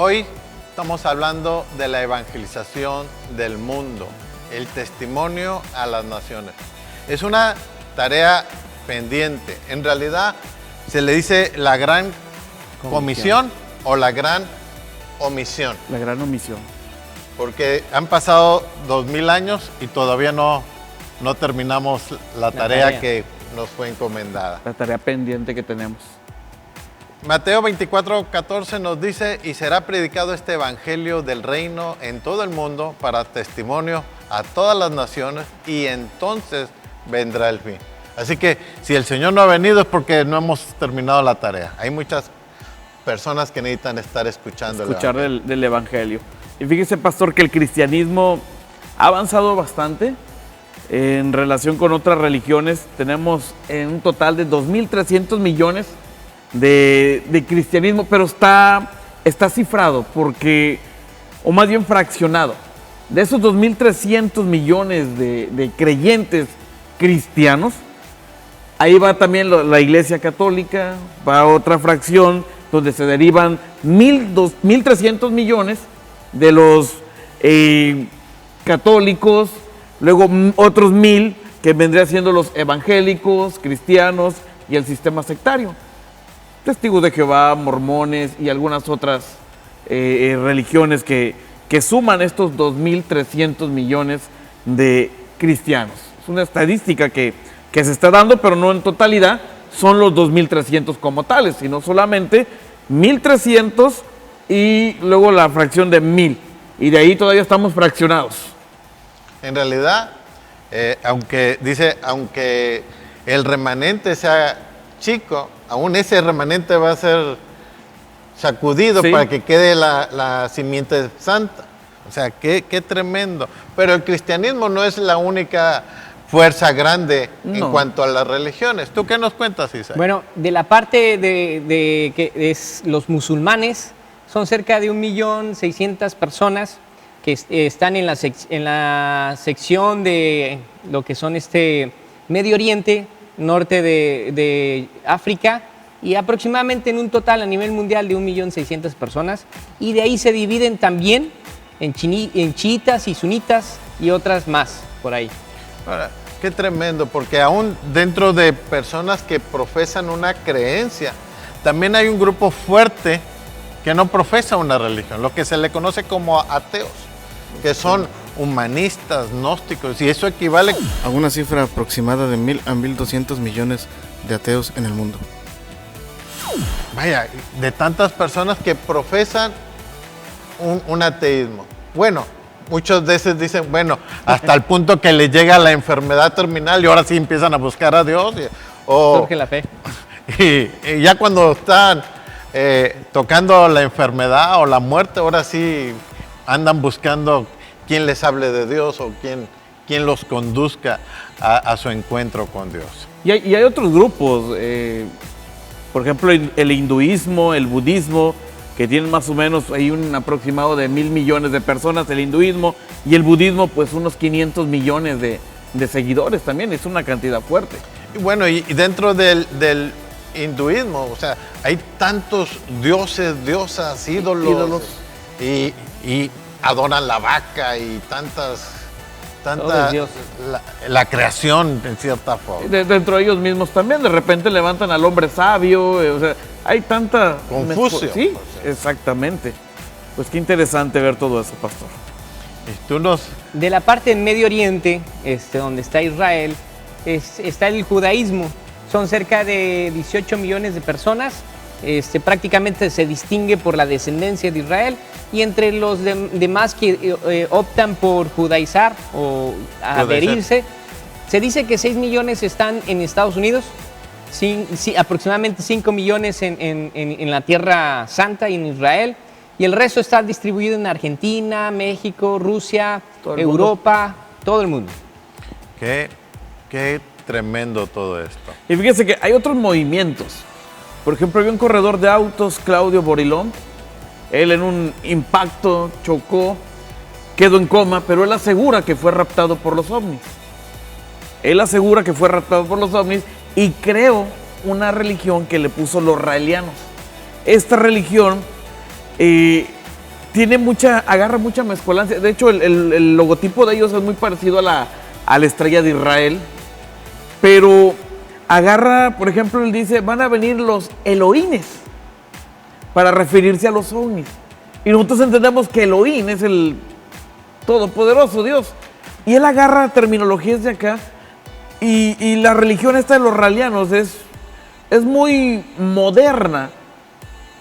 hoy estamos hablando de la evangelización del mundo, el testimonio a las naciones. Es una tarea pendiente. En realidad se le dice la gran comisión o la gran omisión. La gran omisión. Porque han pasado 2000 años y todavía no terminamos la tarea que nos fue encomendada. La tarea pendiente que tenemos. Mateo 24:14 nos dice, y será predicado este evangelio del reino en todo el mundo para testimonio a todas las naciones, y entonces vendrá el fin. Así que si el Señor no ha venido es porque no hemos terminado la tarea. Hay muchas personas que necesitan estar escuchando del evangelio. Y fíjese, pastor, que el cristianismo ha avanzado bastante en relación con otras religiones. Tenemos en un total de 2.300 millones de cristianismo, pero está cifrado porque, o más bien fraccionado. De esos 2.300 millones de creyentes cristianos, ahí va también la Iglesia Católica, va otra fracción donde se derivan 1.300 millones de los católicos, luego otros 1.000 que vendrían siendo los evangélicos, cristianos y el sistema sectario. Testigos de Jehová, mormones y algunas otras religiones que suman estos 2.300 millones de cristianos. Es una estadística que se está dando, pero no en totalidad son los 2.300 como tales, sino solamente 1.300 y luego la fracción de 1.000. Y de ahí todavía estamos fraccionados. En realidad, aunque el remanente sea chico, aún ese remanente va a ser sacudido para que quede la simiente santa. O sea, qué tremendo. Pero el cristianismo no es la única fuerza grande en cuanto a las religiones. ¿Tú qué nos cuentas, Isaac? Bueno, de la parte de que es los musulmanes, son cerca de 1.600.000 personas que están en la sección de lo que son Medio Oriente, norte de África, y aproximadamente en un total a nivel mundial de 1.600.000 personas, y de ahí se dividen también en chiitas y sunitas y otras más por ahí. Ahora, qué tremendo, porque aún dentro de personas que profesan una creencia, también hay un grupo fuerte que no profesa una religión, lo que se le conoce como ateos, que son humanistas, gnósticos, y eso equivale a una cifra aproximada de 1.000 a 1.200 millones de ateos en el mundo. Vaya, de tantas personas que profesan un ateísmo. Bueno, muchos de esos dicen, bueno, hasta el punto que les llega la enfermedad terminal y ahora sí empiezan a buscar a Dios. Surge la fe. Y ya cuando están tocando la enfermedad o la muerte, ahora sí andan buscando quién les hable de Dios o quién los conduzca a su encuentro con Dios. Y hay otros grupos, por ejemplo, el hinduismo, el budismo, que tienen más o menos hay un aproximado de 1.000 millones de personas, el hinduismo, y el budismo pues unos 500 millones de seguidores también, es una cantidad fuerte. Y bueno, y dentro del hinduismo, o sea, hay tantos dioses, diosas, ídolos. Y adoran la vaca y tanta la creación en cierta forma. Dentro de ellos mismos también, de repente levantan al hombre sabio, o sea, hay tanta confusión. Sí, exactamente. Pues qué interesante ver todo eso, pastor. ¿Y tú nos... De la parte del Medio Oriente, donde está Israel, está el judaísmo. Son cerca de 18 millones de personas. Prácticamente se distingue por la descendencia de Israel, y entre los demás que optan por judaizar o adherirse, se dice que 6 millones están en Estados Unidos, aproximadamente 5 millones en la Tierra Santa y en Israel, y el resto está distribuido en Argentina, México, Rusia, Europa, todo el mundo. Qué tremendo todo esto. Y fíjense que hay otros movimientos. Por ejemplo, había un corredor de autos, Claudio Borilón. Él en un impacto chocó, quedó en coma, pero él asegura que fue raptado por los ovnis. Y creó una religión que le puso los raelianos. Esta religión agarra mucha mezcolancia. De hecho, el logotipo de ellos es muy parecido a la estrella de Israel, pero agarra, por ejemplo, él dice, van a venir los Elohines, para referirse a los ovnis. Y nosotros entendemos que Elohim es el todopoderoso Dios. Y él agarra terminologías de acá, y la religión esta de los raelianos es muy moderna,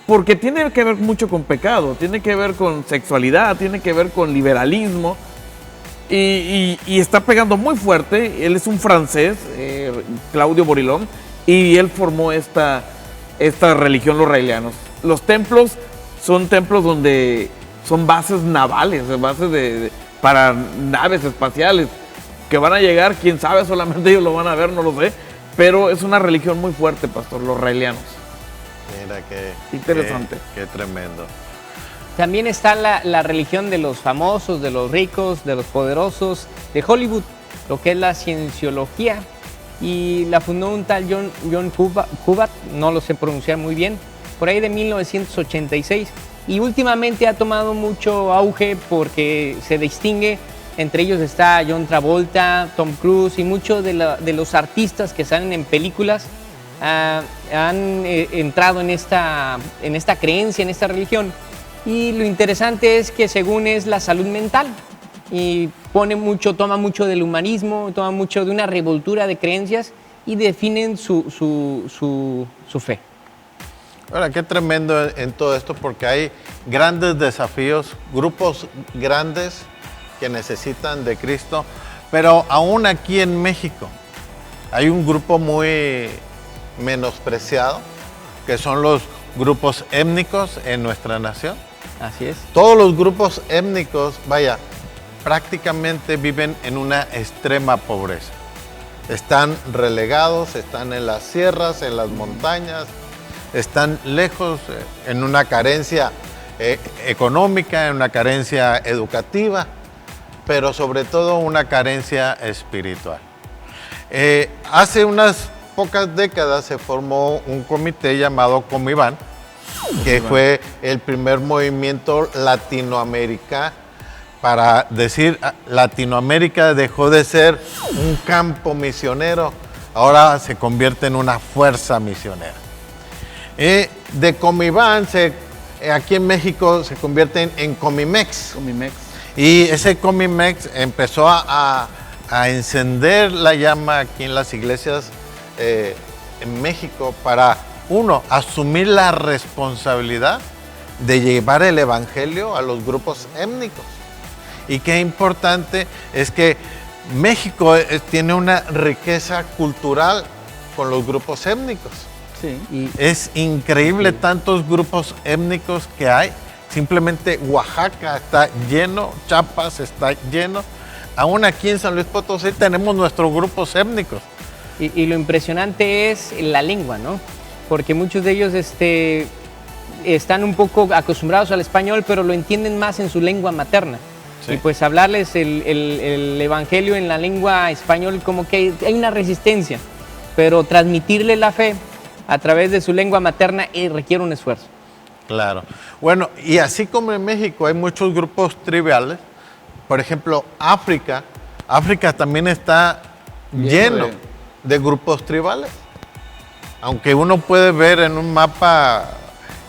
porque tiene que ver mucho con pecado, tiene que ver con sexualidad, tiene que ver con liberalismo, y está pegando muy fuerte. Él es un francés, Claudio Borilón, y él formó esta religión, los raelianos. Los templos son templos donde son bases navales, bases para naves espaciales que van a llegar, quién sabe, solamente ellos lo van a ver, no lo sé, pero es una religión muy fuerte, pastor, los raelianos. Mira qué interesante. Qué tremendo. También está la religión de los famosos, de los ricos, de los poderosos, de Hollywood, lo que es la cienciología, y la fundó un tal John Hubbard, no lo sé pronunciar muy bien, por ahí de 1986, y últimamente ha tomado mucho auge porque se distingue. Entre ellos está John Travolta, Tom Cruise y muchos de los artistas que salen en películas han entrado en esta creencia, en esta religión. Y lo interesante es que según es la salud mental, y toma mucho del humanismo, toma mucho de una revoltura de creencias y definen su fe. Ahora, qué tremendo en todo esto, porque hay grandes desafíos, grupos grandes que necesitan de Cristo, pero aún aquí en México hay un grupo muy menospreciado, que son los grupos étnicos en nuestra nación. Así es. Todos los grupos étnicos, prácticamente viven en una extrema pobreza. Están relegados, están en las sierras, en las montañas, están lejos, en una carencia económica, en una carencia educativa, pero sobre todo una carencia espiritual. Hace unas pocas décadas se formó un comité llamado Comibán, que fue el primer movimiento latinoamericano para decir Latinoamérica dejó de ser un campo misionero, ahora se convierte en una fuerza misionera. De Comibán, aquí en México se convierte en Comimex. Y ese Comimex empezó a encender la llama aquí en las iglesias en México para, uno, asumir la responsabilidad de llevar el evangelio a los grupos étnicos. Y qué importante es que México tiene una riqueza cultural con los grupos étnicos. Sí. Es increíble tantos grupos étnicos que hay. Simplemente Oaxaca está lleno, Chiapas está lleno. Aún aquí en San Luis Potosí tenemos nuestros grupos étnicos. Y lo impresionante es la lengua, ¿no? Porque muchos de ellos están un poco acostumbrados al español, pero lo entienden más en su lengua materna. Sí. Y pues hablarles el evangelio en la lengua español, como que hay una resistencia, pero transmitirle la fe a través de su lengua materna requiere un esfuerzo. Claro. Bueno, y así como en México hay muchos grupos tribales, por ejemplo, África también está lleno de grupos tribales. Aunque uno puede ver en un mapa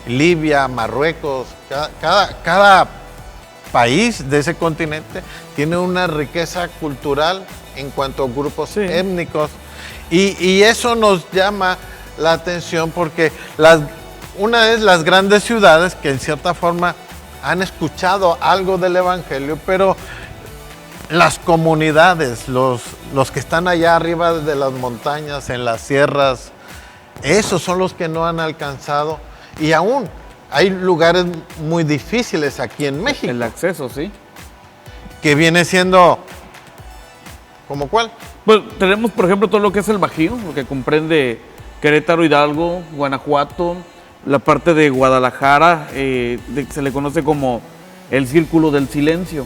Libia, Marruecos, cada país de ese continente tiene una riqueza cultural en cuanto a grupos étnicos. Y eso nos llama la atención porque una es las grandes ciudades que en cierta forma han escuchado algo del evangelio, pero las comunidades, los que están allá arriba de las montañas, en las sierras, esos son los que no han alcanzado. Y aún hay lugares muy difíciles aquí en México. El acceso, sí. Que viene siendo, ¿como cuál? Pues tenemos, por ejemplo, todo lo que es el Bajío, lo que comprende Querétaro, Hidalgo, Guanajuato, la parte de Guadalajara, se le conoce como el Círculo del Silencio.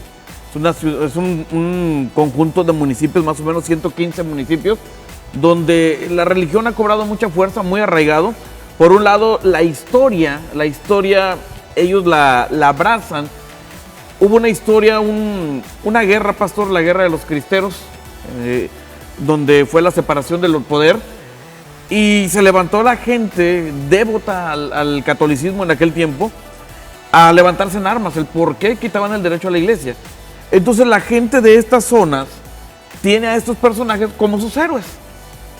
Es un conjunto de municipios, más o menos 115 municipios, donde la religión ha cobrado mucha fuerza, muy arraigado. Por un lado, la historia ellos la abrazan hubo una historia, una guerra, pastor, la guerra de los cristeros, donde fue la separación del poder, y se levantó la gente devota al catolicismo en aquel tiempo a levantarse en armas. El por qué quitaban el derecho a la iglesia. Entonces la gente de estas zonas tiene a estos personajes como sus héroes,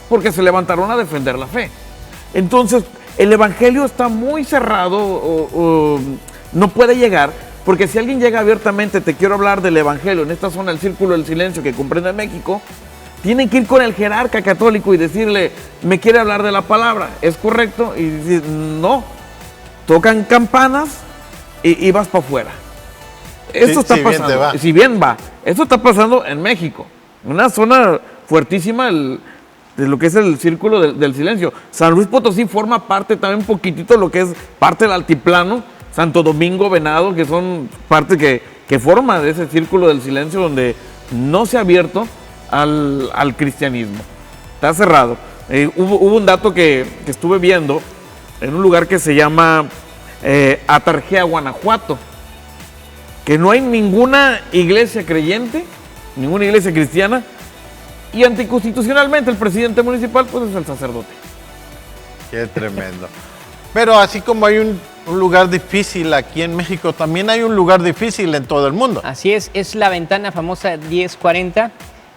porque se levantaron a defender la fe. Entonces el evangelio está muy cerrado, no puede llegar, porque si alguien llega abiertamente, te quiero hablar del evangelio en esta zona, el círculo del silencio que comprende México, tienen que ir con el jerarca católico y decirle, me quiere hablar de la palabra, ¿es correcto? Y decir, no, tocan campanas y vas para afuera. Esto está pasando, si bien va, esto está pasando en México, una zona fuertísima de lo que es el círculo del silencio. San Luis Potosí forma parte también un poquitito de lo que es parte del altiplano, Santo Domingo, Venado, que son parte que forma de ese círculo del silencio donde no se ha abierto al cristianismo. Está cerrado. Hubo un dato que estuve viendo en un lugar que se llama Atarjea, Guanajuato, que no hay ninguna iglesia creyente, ninguna iglesia cristiana, y anticonstitucionalmente el presidente municipal pues es el sacerdote. Qué tremendo. Pero así como hay un lugar difícil aquí en México, también hay un lugar difícil en todo el mundo. Así es la ventana famosa 1040,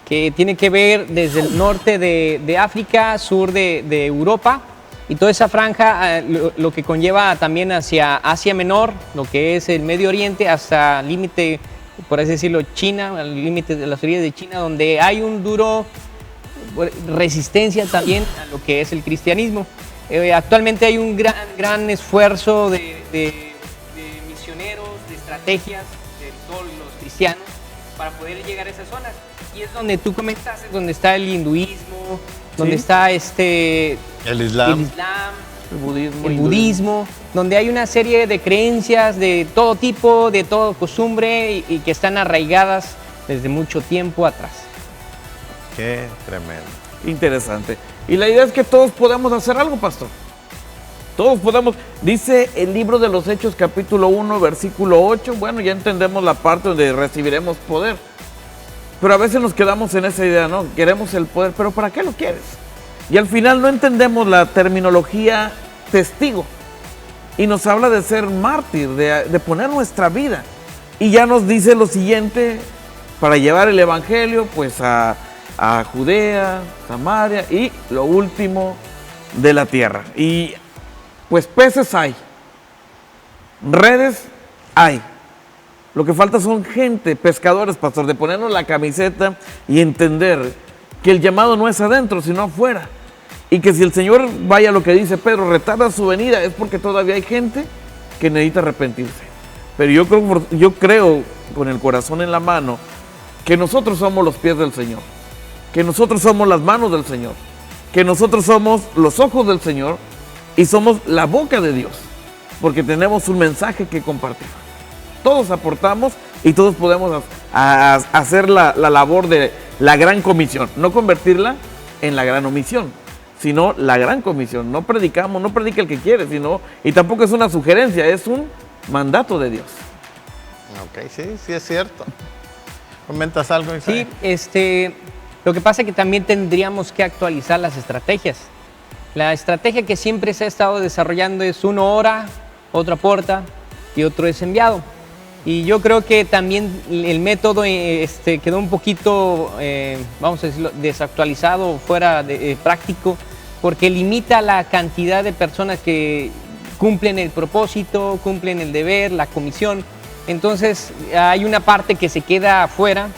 que tiene que ver desde el norte de África, sur de Europa, y toda esa franja, lo que conlleva también hacia Asia Menor, lo que es el Medio Oriente, hasta límite, por así decirlo, China, al límite de las orillas de China, donde hay un duro resistencia también a lo que es el cristianismo. Actualmente hay un gran esfuerzo de misioneros, de estrategias de todos los cristianos para poder llegar a esas zonas. Y es donde tú comentaste, donde está el hinduismo, donde está el Islam, el budismo, donde hay una serie de creencias de todo tipo, de toda costumbre y que están arraigadas desde mucho tiempo atrás. Qué tremendo. Interesante. Y la idea es que todos podemos hacer algo, pastor. Todos podemos. Dice el libro de los Hechos, capítulo 1, versículo 8. Bueno, ya entendemos la parte donde recibiremos poder. Pero a veces nos quedamos en esa idea, ¿no? Queremos el poder, pero ¿para qué lo quieres? Y al final no entendemos la terminología testigo. Y nos habla de ser mártir, de poner nuestra vida. Y ya nos dice lo siguiente, para llevar el evangelio, pues a Judea, Samaria y lo último de la tierra. Y pues peces hay, redes hay. Lo que falta son gente, pescadores, pastor, de ponernos la camiseta y entender que el llamado no es adentro, sino afuera. Y que si el Señor, vaya lo que dice Pedro, retarda su venida, es porque todavía hay gente que necesita arrepentirse. Pero yo creo con el corazón en la mano que nosotros somos los pies del Señor, que nosotros somos las manos del Señor, que nosotros somos los ojos del Señor y somos la boca de Dios, porque tenemos un mensaje que compartir. Todos aportamos y todos podemos hacer la labor de la gran comisión, no convertirla en la gran omisión, sino la gran comisión. No predicamos, no predica el que quiere, sino, y tampoco es una sugerencia, es un mandato de Dios. Ok, sí es cierto. ¿Comentas algo, Isaías? Sí, lo que pasa es que también tendríamos que actualizar las estrategias. La estrategia que siempre se ha estado desarrollando es uno ora, otro aporta y otro es enviado. Y yo creo que también el método quedó un poquito, vamos a decirlo, desactualizado, fuera de práctico, porque limita la cantidad de personas que cumplen el propósito, cumplen el deber, la comisión. Entonces hay una parte que se queda afuera,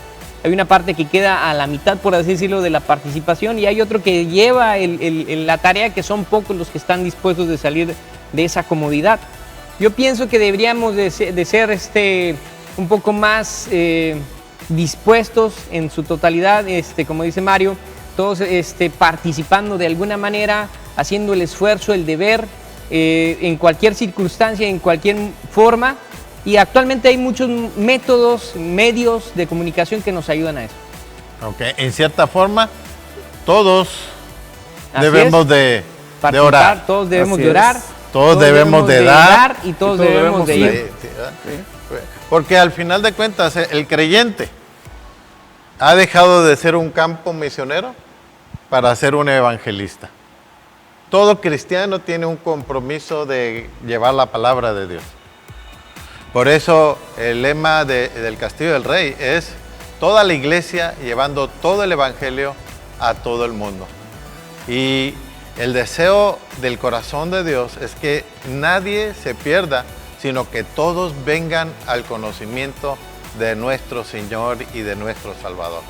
hay una parte que queda a la mitad, por así decirlo, de la participación, y hay otro que lleva la tarea, que son pocos los que están dispuestos de salir de esa comodidad. Yo pienso que deberíamos de ser un poco más dispuestos en su totalidad, como dice Mario, todos participando de alguna manera, haciendo el esfuerzo, el deber, en cualquier circunstancia, en cualquier forma. Y actualmente hay muchos métodos, medios de comunicación que nos ayudan a eso. Ok, en cierta forma, todos Así debemos es. de Participar, orar. todos debemos Así de orar. Todos debemos de dar y todos debemos de ir. Sí. Porque al final de cuentas, el creyente ha dejado de ser un campo misionero para ser un evangelista. Todo cristiano tiene un compromiso de llevar la palabra de Dios. Por eso el lema del Castillo del Rey es toda la iglesia llevando todo el evangelio a todo el mundo. Y el deseo del corazón de Dios es que nadie se pierda, sino que todos vengan al conocimiento de nuestro Señor y de nuestro Salvador.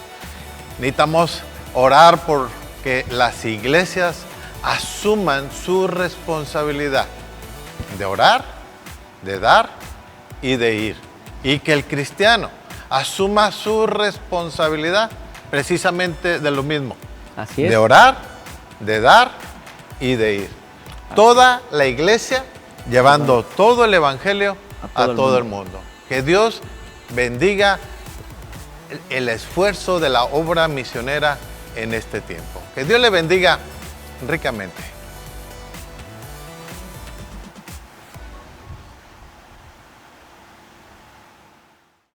Necesitamos orar por que las iglesias asuman su responsabilidad de orar, de dar y de ir. Y que el cristiano asuma su responsabilidad precisamente de lo mismo. Así es. De orar, de dar y de ir. Toda la iglesia llevando todo el evangelio a todo el mundo. Que Dios bendiga el esfuerzo de la obra misionera en este tiempo. Que Dios le bendiga ricamente.